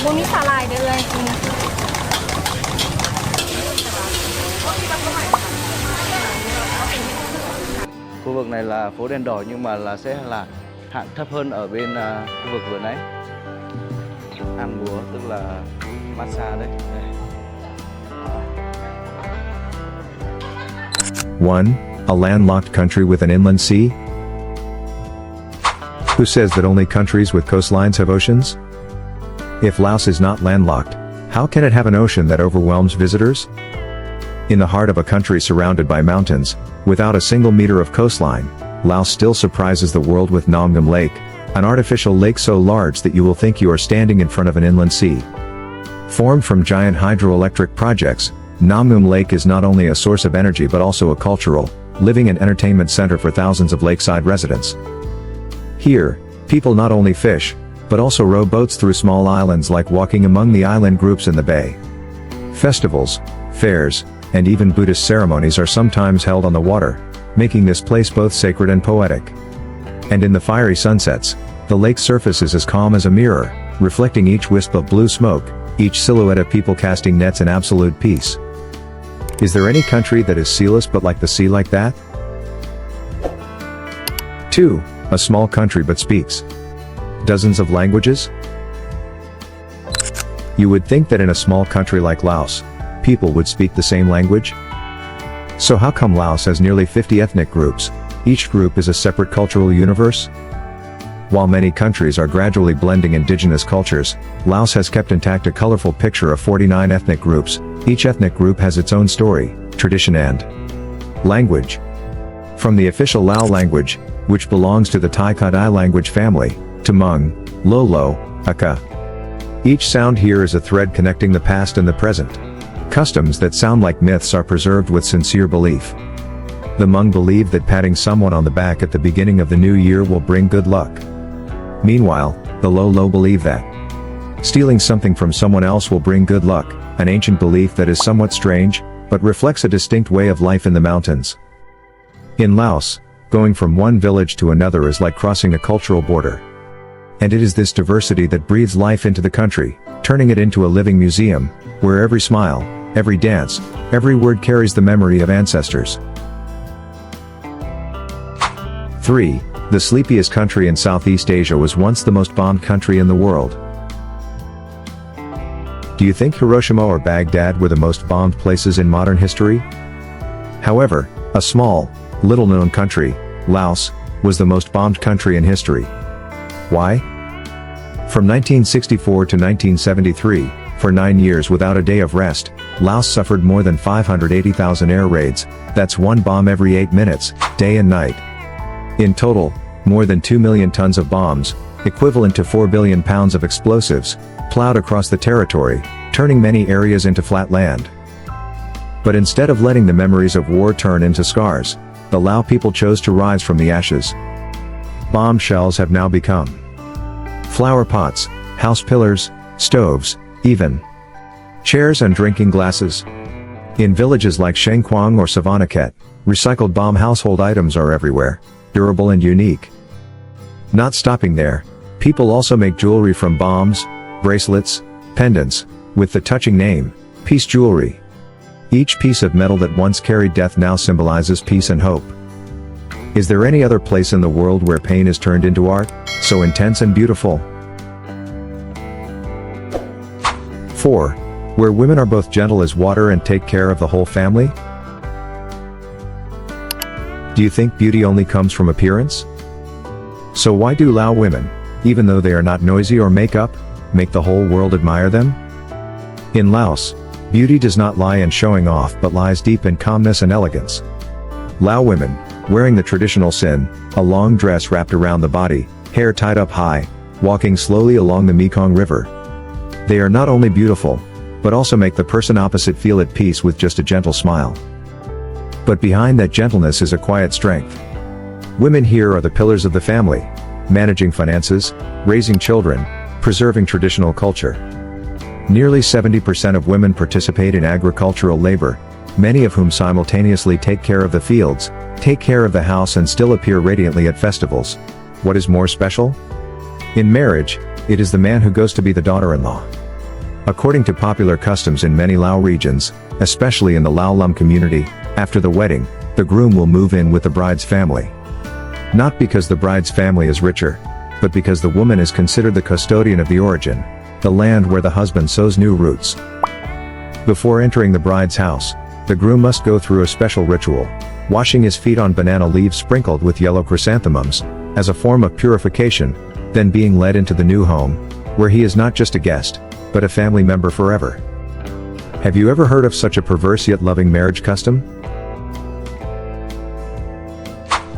บ่มีสาหร่ายเด้อเลยอืม Khu vực này là phố đèn đỏ nhưng mà sẽ là hạng thấp hơn ở bên khu vực vừa nãy. Ăn búa tức là massage đấy. Đây. 1. A landlocked country with an inland sea? Who says that only countries with coastlines have oceans? If Laos is not landlocked, how can it have an ocean that overwhelms visitors? In the heart of a country surrounded by mountains, without a single meter of coastline, Laos still surprises the world with Nam Ngam Lake, an artificial lake so large that you will think you are standing in front of an inland sea. Formed from giant hydroelectric projects, Nam Ngam Lake is not only a source of energy but also a cultural, living and entertainment center for thousands of lakeside residents. Here, people not only fish, but also row boats through small islands, like walking among the island groups in the bay. Festivals, fairs, and even Buddhist ceremonies are sometimes held on the water, making this place both sacred and poetic. And in the fiery sunsets, the lake's surface is as calm as a mirror, reflecting each wisp of blue smoke, each silhouette of people casting nets in absolute peace. Is there any country that is sealess but like the sea like that? 2. A small country but speaks dozens of languages? You would think that in a small country like Laos, people would speak the same language? So how come Laos has nearly 50 ethnic groups? Each group is a separate cultural universe? While many countries are gradually blending indigenous cultures, Laos has kept intact a colorful picture of 49 ethnic groups. Each ethnic group has its own story, tradition and language. From the official Lao language, which belongs to the Thai Kadai language family, to Hmong, Lolo, Aka. Each sound here is a thread connecting the past and the present. Customs that sound like myths are preserved with sincere belief. The Hmong believe that patting someone on the back at the beginning of the new year will bring good luck. Meanwhile, the Lolo believe that stealing something from someone else will bring good luck, an ancient belief that is somewhat strange, but reflects a distinct way of life in the mountains. In Laos, going from one village to another is like crossing a cultural border. And it is this diversity that breathes life into the country, turning it into a living museum, where every smile, every dance, every word carries the memory of ancestors. 3. The sleepiest country in Southeast Asia was once the most bombed country in the world. Do you think Hiroshima or Baghdad were the most bombed places in modern history? However, a small, little-known country, Laos, was the most bombed country in history. Why? From 1964 to 1973, for 9 years without a day of rest, Laos suffered more than 580,000 air raids. That's one bomb every 8 minutes, day and night. In total, more than 2 million tons of bombs, equivalent to 4 billion pounds of explosives, plowed across the territory, turning many areas into flat land. But instead of letting the memories of war turn into scars, the Lao people chose to rise from the ashes. Bomb shells have now become flower pots, house pillars, stoves, even chairs and drinking glasses. In villages like Shengkwang or Savanaket, recycled bomb household items are everywhere, durable and unique. Not stopping there, people also make jewelry from bombs, bracelets, pendants, with the touching name, peace jewelry. Each piece of metal that once carried death now symbolizes peace and hope. Is there any other place in the world where pain is turned into art, so intense and beautiful? 4. Where women are both gentle as water and take care of the whole family? Do you think beauty only comes from appearance? So why do Lao women, even though they are not noisy or make the whole world admire them? In Laos, beauty does not lie in showing off but lies deep in calmness and elegance. Lao women, wearing the traditional sin, a long dress wrapped around the body, hair tied up high, walking slowly along the Mekong River. They are not only beautiful, but also make the person opposite feel at peace with just a gentle smile. But behind that gentleness is a quiet strength. Women here are the pillars of the family, managing finances, raising children, preserving traditional culture. Nearly 70% of women participate in agricultural labor, many of whom simultaneously take care of the fields, take care of the house and still appear radiantly at festivals. What is more special? In marriage, it is the man who goes to be the daughter-in-law. According to popular customs in many Lao regions, especially in the Lao Lum community, after the wedding, the groom will move in with the bride's family. Not because the bride's family is richer, but because the woman is considered the custodian of the origin, the land where the husband sows new roots. Before entering the bride's house, the groom must go through a special ritual, washing his feet on banana leaves sprinkled with yellow chrysanthemums, as a form of purification, then being led into the new home, where he is not just a guest, but a family member forever. Have you ever heard of such a perverse yet loving marriage custom?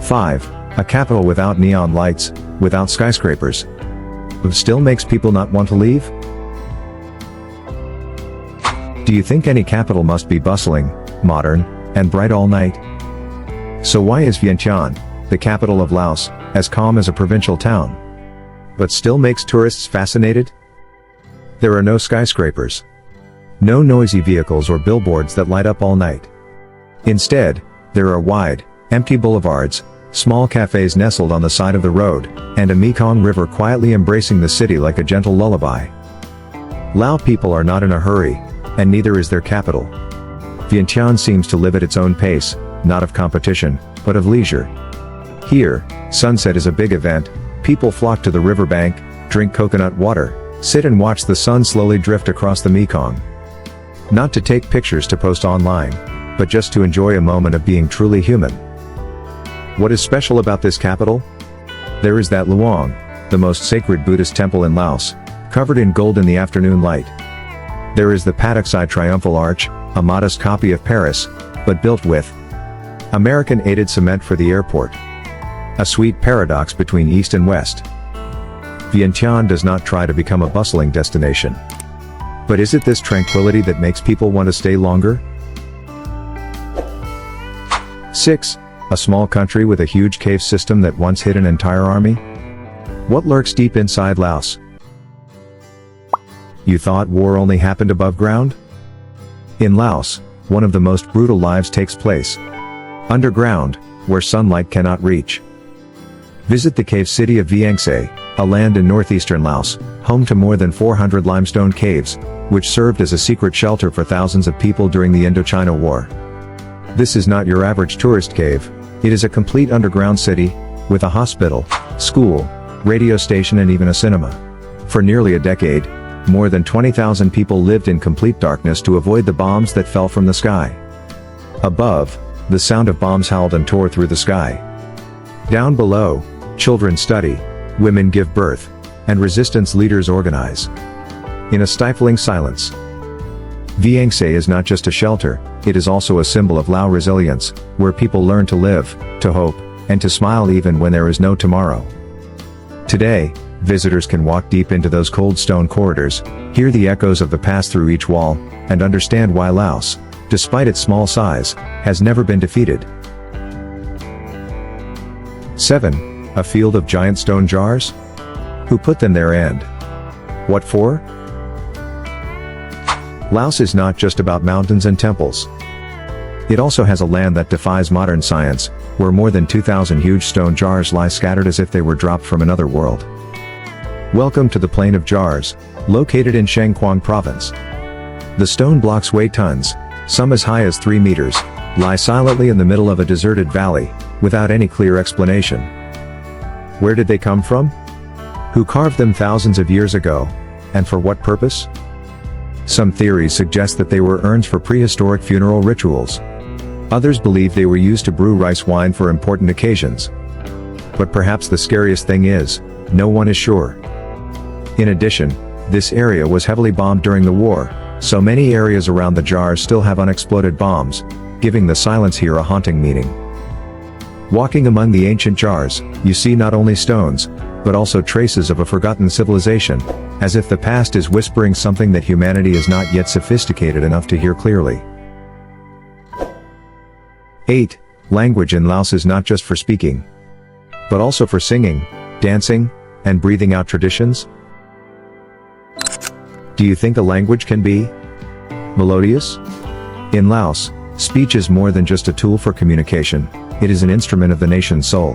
5. A capital without neon lights, without skyscrapers. But still makes people not want to leave? Do you think any capital must be bustling, modern, and bright all night? So why is Vientiane, the capital of Laos, as calm as a provincial town, but still makes tourists fascinated? There are no skyscrapers. No noisy vehicles or billboards that light up all night. Instead, there are wide, empty boulevards, small cafes nestled on the side of the road, and a Mekong River quietly embracing the city like a gentle lullaby. Lao people are not in a hurry, and neither is their capital. Vientiane seems to live at its own pace, not of competition, but of leisure. Here, sunset is a big event, people flock to the riverbank, drink coconut water, sit and watch the sun slowly drift across the Mekong. Not to take pictures to post online, but just to enjoy a moment of being truly human. What is special about this capital? There is that Luang, the most sacred Buddhist temple in Laos, covered in gold in the afternoon light. There is the Pataksai Triumphal Arch, a modest copy of Paris, but built with American-aided cement for the airport. A sweet paradox between East and West. Vientiane does not try to become a bustling destination. But is it this tranquility that makes people want to stay longer? 6. A small country with a huge cave system that once hid an entire army? What lurks deep inside Laos? You thought war only happened above ground? In Laos, one of the most brutal lives takes place underground, where sunlight cannot reach. Visit the cave city of Vientiane, a land in northeastern Laos, home to more than 400 limestone caves, which served as a secret shelter for thousands of people during the Indochina War. This is not your average tourist cave, it is a complete underground city, with a hospital, school, radio station and even a cinema. For nearly a decade, more than 20,000 people lived in complete darkness to avoid the bombs that fell from the sky. Above, the sound of bombs howled and tore through the sky. Down below, children study, women give birth, and resistance leaders organize. In a stifling silence. Vientiane is not just a shelter, it is also a symbol of Lao resilience, where people learn to live, to hope, and to smile even when there is no tomorrow. Today, visitors can walk deep into those cold stone corridors, hear the echoes of the past through each wall, and understand why Laos, despite its small size, has never been defeated. 7. A field of giant stone jars? Who put them there and what for? Laos is not just about mountains and temples. It also has a land that defies modern science, where more than 2,000 huge stone jars lie scattered as if they were dropped from another world. Welcome to the Plain of Jars, located in Shangquang Province. The stone blocks weigh tons, some as high as 3 meters, lie silently in the middle of a deserted valley, without any clear explanation. Where did they come from? Who carved them thousands of years ago, and for what purpose? Some theories suggest that they were urns for prehistoric funeral rituals. Others believe they were used to brew rice wine for important occasions. But perhaps the scariest thing is, no one is sure. In addition, this area was heavily bombed during the war, so many areas around the jars still have unexploded bombs, giving the silence here a haunting meaning. Walking among the ancient jars, you see not only stones, but also traces of a forgotten civilization, as if the past is whispering something that humanity is not yet sophisticated enough to hear clearly. 8. Language in Laos is not just for speaking, but also for singing, dancing, and breathing out traditions. Do you think a language can be melodious? In Laos, speech is more than just a tool for communication, it is an instrument of the nation's soul.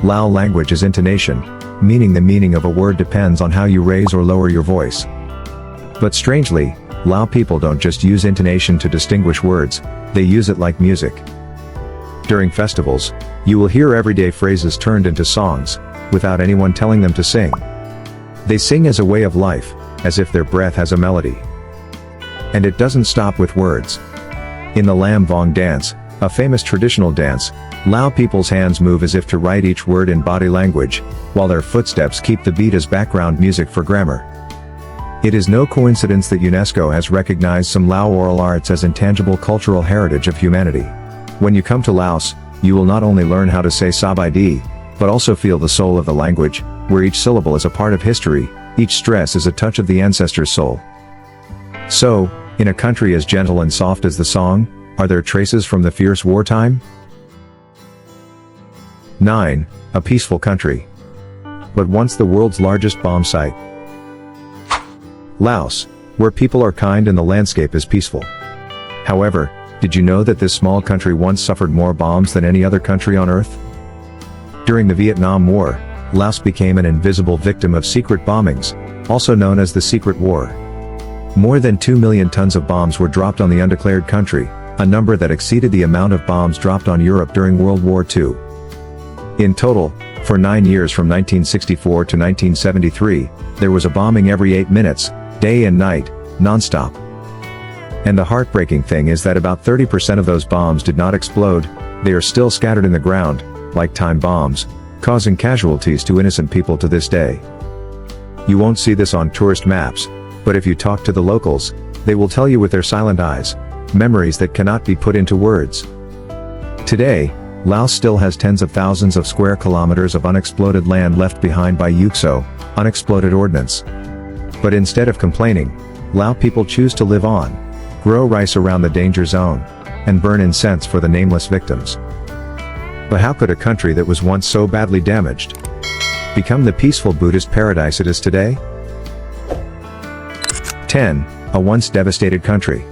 Lao language is intonation, meaning the meaning of a word depends on how you raise or lower your voice. But strangely, Lao people don't just use intonation to distinguish words, they use it like music. During festivals, you will hear everyday phrases turned into songs, without anyone telling them to sing. They sing as a way of life, as if their breath has a melody. And it doesn't stop with words. In the Lam Vong dance, a famous traditional dance, Lao people's hands move as if to write each word in body language, while their footsteps keep the beat as background music for grammar. It is no coincidence that UNESCO has recognized some Lao oral arts as intangible cultural heritage of humanity. When you come to Laos, you will not only learn how to say Sabai Di, but also feel the soul of the language, where each syllable is a part of history, each stress is a touch of the ancestor's soul. So, in a country as gentle and soft as the song, are there traces from the fierce wartime? 9. A peaceful country. But once the world's largest bomb site. Laos, where people are kind and the landscape is peaceful. However, did you know that this small country once suffered more bombs than any other country on Earth? During the Vietnam War, Laos became an invisible victim of secret bombings, also known as the Secret War. More than 2 million tons of bombs were dropped on the undeclared country, a number that exceeded the amount of bombs dropped on Europe during World War II. In total, for 9 years from 1964 to 1973, there was a bombing every 8 minutes, day and night, non-stop. And the heartbreaking thing is that about 30% of those bombs did not explode, they are still scattered in the ground, like time bombs, causing casualties to innocent people to this day. You won't see this on tourist maps, but if you talk to the locals, they will tell you with their silent eyes, memories that cannot be put into words. Today, Laos still has tens of thousands of square kilometers of unexploded land left behind by UXO, unexploded ordnance. But instead of complaining, Lao people choose to live on, grow rice around the danger zone, and burn incense for the nameless victims. But how could a country that was once so badly damaged become the peaceful Buddhist paradise it is today? 10. A once devastated country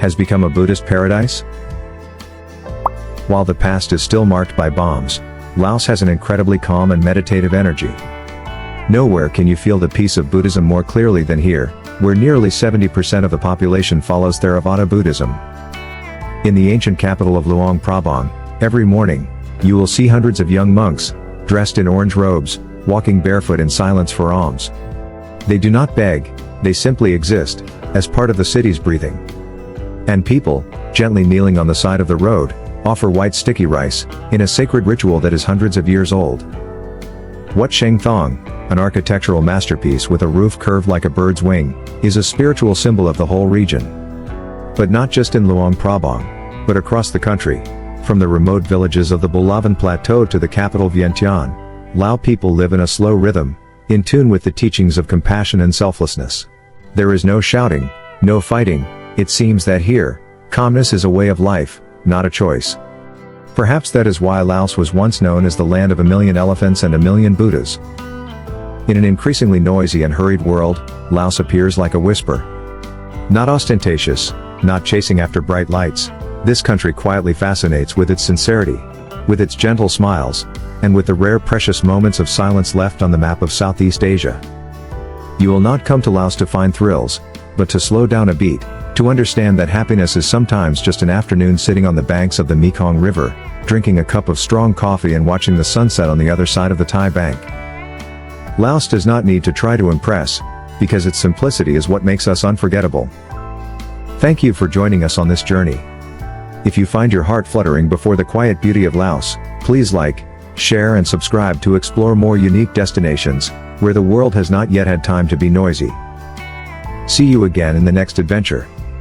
has become a Buddhist paradise? While the past is still marked by bombs, Laos has an incredibly calm and meditative energy. Nowhere can you feel the peace of Buddhism more clearly than here, where nearly 70% of the population follows Theravada Buddhism. In the ancient capital of Luang Prabang, every morning, you will see hundreds of young monks, dressed in orange robes, walking barefoot in silence for alms. They do not beg, they simply exist, as part of the city's breathing. And people, gently kneeling on the side of the road, offer white sticky rice, in a sacred ritual that is hundreds of years old. Wat Sheng Thong, an architectural masterpiece with a roof curved like a bird's wing, is a spiritual symbol of the whole region. But not just in Luang Prabang, but across the country, from the remote villages of the Bulavan Plateau to the capital Vientiane, Lao people live in a slow rhythm, in tune with the teachings of compassion and selflessness. There is no shouting, no fighting, it seems that here, calmness is a way of life, not a choice. Perhaps that is why Laos was once known as the land of 1,000,000 elephants and 1,000,000 Buddhas. In an increasingly noisy and hurried world, Laos appears like a whisper. Not ostentatious, not chasing after bright lights, this country quietly fascinates with its sincerity, with its gentle smiles, and with the rare precious moments of silence left on the map of Southeast Asia. You will not come to Laos to find thrills, but to slow down a beat, to understand that happiness is sometimes just an afternoon sitting on the banks of the Mekong River, drinking a cup of strong coffee and watching the sunset on the other side of the Thai bank. Laos does not need to try to impress, because its simplicity is what makes us unforgettable. Thank you for joining us on this journey. If you find your heart fluttering before the quiet beauty of Laos, please like, share and subscribe to explore more unique destinations, where the world has not yet had time to be noisy. See you again in the next adventure.